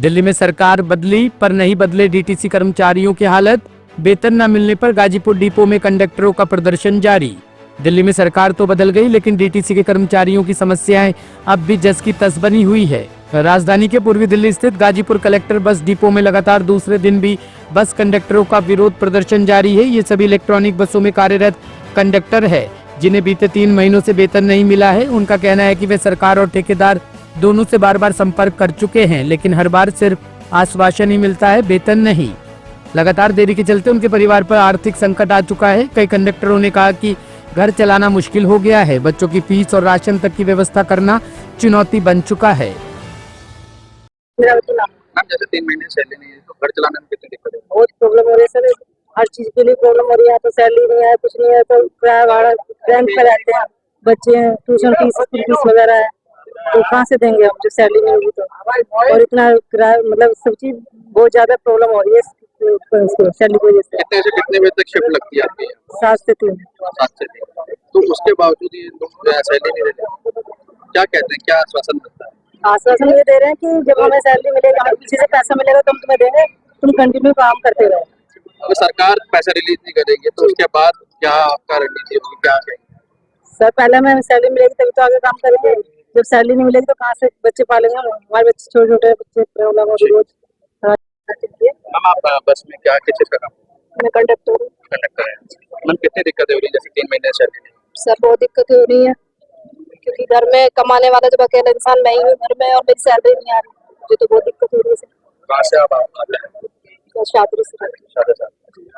दिल्ली में सरकार बदली पर नहीं बदले डीटीसी कर्मचारियों की हालत। वेतन न मिलने पर गाजीपुर डिपो में कंडक्टरों का प्रदर्शन जारी। दिल्ली में सरकार तो बदल गई लेकिन डीटीसी के कर्मचारियों की समस्याएं अब भी जस की तस बनी हुई है। राजधानी के पूर्वी दिल्ली स्थित गाजीपुर कलेक्टर बस डिपो में लगातार दूसरे दिन भी बस कंडक्टरों का विरोध प्रदर्शन जारी है। ये सभी इलेक्ट्रॉनिक बसों में कार्यरत कंडक्टर है जिन्हें बीते 3 महीनों से वेतन नहीं मिला है। उनका कहना है कि वे सरकार और ठेकेदार दोनों से बार बार संपर्क कर चुके हैं लेकिन हर बार सिर्फ आश्वासन ही मिलता है, वेतन नहीं। लगातार देरी के चलते उनके परिवार पर आर्थिक संकट आ चुका है। कई कंडक्टरों ने कहा कि घर चलाना मुश्किल हो गया है, बच्चों की फीस और राशन तक की व्यवस्था करना चुनौती बन चुका है। मैम जैसे 3 महीने सैलरी नहीं है तो घर चलाने में कितनी दिक्कत है? बहुत प्रॉब्लम हो रही है सर, हर चीज के लिए प्रॉब्लम हो रही है। तो सैलरी नहीं है, कुछ नहीं है, तो किराया भाड़ा रेंट पे रहते हैं, बच्चे हैं, ट्यूशन फीस, स्कूल फीस वगैरह है, तो कहाँ से देंगे हम जब सैलरी नहीं होगी तो। और इतना किराया मतलब सब चीज बहुत ज्यादा प्रॉब्लम हो रही है सैलरी की वजह से। कितने से कितने बजे तक शिफ्ट लगती है आपकी? 7 से 3। 7 से 3। तो उसके बावजूद ये लोग सैलरी नहीं देते, क्या कहते हैं, क्या आश्वासन मिलता है? आश्वासन ये दे रहे हैं कि जब हमें सैलरी मिलेगा, हमें पीछे से पैसा मिलेगा तो हम तुम्हें देंगे, तुम कंटिन्यू काम करते रहो। अगर सरकार पैसा रिलीज नहीं करेगी तो उसके बाद क्या आपका रणनीति होगी, क्या कहेंगे? सर पहले हमें सैलरी मिलेगी तभी तो आगे काम करेंगे, जब सैलरी नहीं मिलेगी तो कहाँ से बच्चे पालेंगे हम? हमारे बच्चे छोटे छोटे बच्चे प्रॉब्लम हो रही है। मैम आप बस में क्या किस चीज का काम? मैं कंडक्टर हूँ। कंडक्टर है। मैम कितनी दिक्कतें हो रही है जैसे 3 महीने सैलरी नहीं? सर बहुत दिक्कतें हो रही है क्योंकि घर में कमाने वाला जब अकेला इंसान मैं ही हूँ घर में और मेरी सैलरी नहीं आ रही, मुझे तो बहुत दिक्कत हो रही है। कहाँ से आप आते हैं? शादी से शादी से।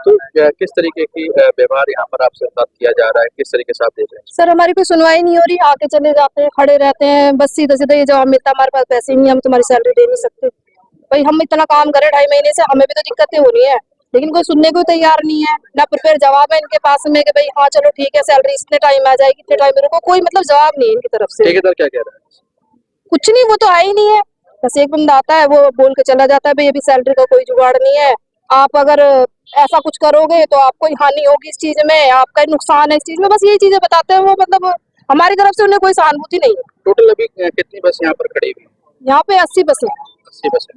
तो किस तरीके की व्यवहार यहाँ पर आपसे साथ किया जा रहा है, किस तरीके से आप देख रहे हैं? सर हमारी कोई सुनवाई नहीं हो रही, आके चले जाते हैं, खड़े रहते हैं, बस सीधा सीधा ये जवाब मिलता है हमारे पास पैसे नहीं, हम तुम्हारी सैलरी दे नहीं सकते। भाई हम इतना काम करें 2.5 महीने से, हमें भी तो दिक्कतें हो रही है लेकिन कोई सुनने को तैयार नहीं है ना। फिर जवाब है इनके पास में कि भाई हाँ चलो ठीक है सैलरी इतने टाइम आ जाएगी, इतने टाइम, मेरे को कोई मतलब जवाब नहीं है इनकी तरफ से। ठेकेदार क्या कह रहा है? कुछ नहीं, वो तो आया ही नहीं है, बस एक बंदा आता है वो बोल के चला जाता है भाई अभी सैलरी का कोई जुगाड़ नहीं है, आप अगर ऐसा कुछ करोगे तो आपको ही हानि होगी इस चीज में, आपका ही नुकसान है इस चीज में, बस यही चीजें बताते हैं वो। मतलब हमारी तरफ से उन्हें कोई सहानुभूति नहीं है। टोटल अभी कितनी बस यहाँ पर खड़ी हुई? यहाँ पे 80 बसें। 80 बसें।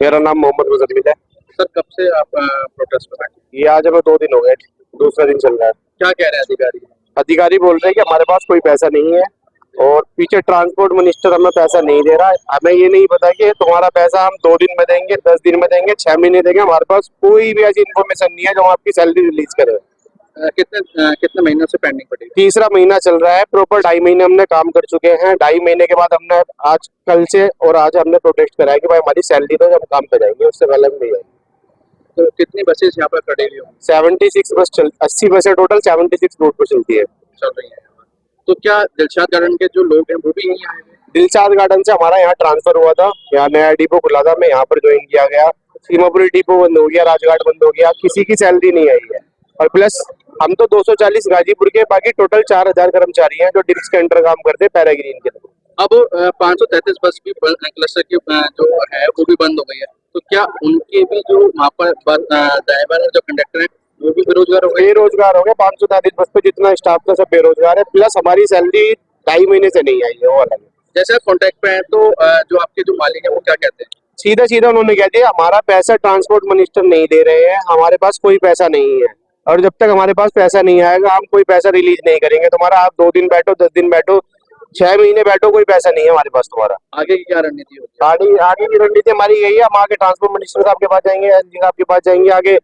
मेरा नाम मोहम्मद मुजम्मिल है। सर कब से आप प्रोटेस्ट पर बैठे? ये आज हमें 2 दिन हो गए, दूसरा दिन चल रहा है। क्या कह रहे हैं अधिकारी? अधिकारी बोल रहे हैं कि हमारे पास कोई पैसा नहीं है और पीछे ट्रांसपोर्ट मिनिस्टर हमें पैसा नहीं दे रहा है। हमें ये नहीं पता कि तुम्हारा पैसा हम 2 दिन में देंगे, 10 दिन में देंगे, 6 महीने देंगे, हमारे पास कोई भी ऐसी इन्फॉर्मेशन नहीं है जो हम आपकी सैलरी रिलीज करें। कितने महीनों से पेंडिंग पड़ी? तीसरा महीना चल रहा है, प्रॉपर 2.5 महीने हमने काम कर चुके हैं। 2.5 महीने के बाद हमने आज कल से और आज हमने प्रोटेस्ट कराया कि भाई हमारी सैलरी दो, हम काम पे जाएंगे, उससे पहले हम नहीं जाएंगे। तो कितनी बसेस यहाँ पर खड़ी हुई होंगी? 76 बस 80 बसें टोटल 76 रोड पर चलती है, चल रही है। तो क्या दिलशाद गार्डन के जो लोग हैं वो भी यहीं आए हैं? दिलशाद गार्डन से हमारा यहाँ ट्रांसफर हुआ था, यहाँ नया डिपो खुला था, मैं यहाँ पर ज्वाइन किया गया। सीमापुरी डिपो बंद हो गया, राजघाट बंद हो गया, किसी की सैलरी नहीं आई है। और प्लस हम तो 240 गाजीपुर के, बाकी टोटल 4000 कर्मचारी हैं जो डिप्स के अंडर काम करते हैं पैराग्रीन के। अब 533 बस भी क्लस्टर की जो है वो भी बंद हो गई है, तो क्या उनके भी जो वहाँ पर ड्राइवर और जो कंडक्टर है वो भी बेरोजगार हो गए? बेरोजगार हो गए। 533 बस पे जितना स्टाफ था सब बेरोजगार है, प्लस हमारी सैलरी 2.5 महीने से नहीं आई है, वो अलग है। जैसे आप कॉन्टेक्ट पे हैं तो जो आपके जो मालिक है वो क्या कहते हैं? सीधा सीधा उन्होंने कह दिया हमारा पैसा ट्रांसपोर्ट मिनिस्टर नहीं दे रहे हैं, हमारे पास कोई पैसा नहीं है और जब तक हमारे पास पैसा नहीं आएगा हम कोई पैसा रिलीज नहीं करेंगे तुम्हारा। आप 2 दिन बैठो, 10 दिन बैठो, 6 महीने बैठो, कोई पैसा नहीं है हमारे पास तुम्हारा। आगे की क्या रणनीति होगी? आगे की रणनीति हमारी यही है, हम आगे ट्रांसपोर्ट मिनिस्टर साहब के पास जाएंगे, एसडी साहब के पास जाएंगे, आगे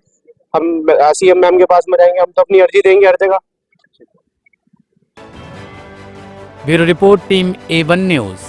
हम सीएम मैम के पास में जाएंगे, हम तो अपनी अर्जी देंगे हर जगह। Bureau report, team A1 news.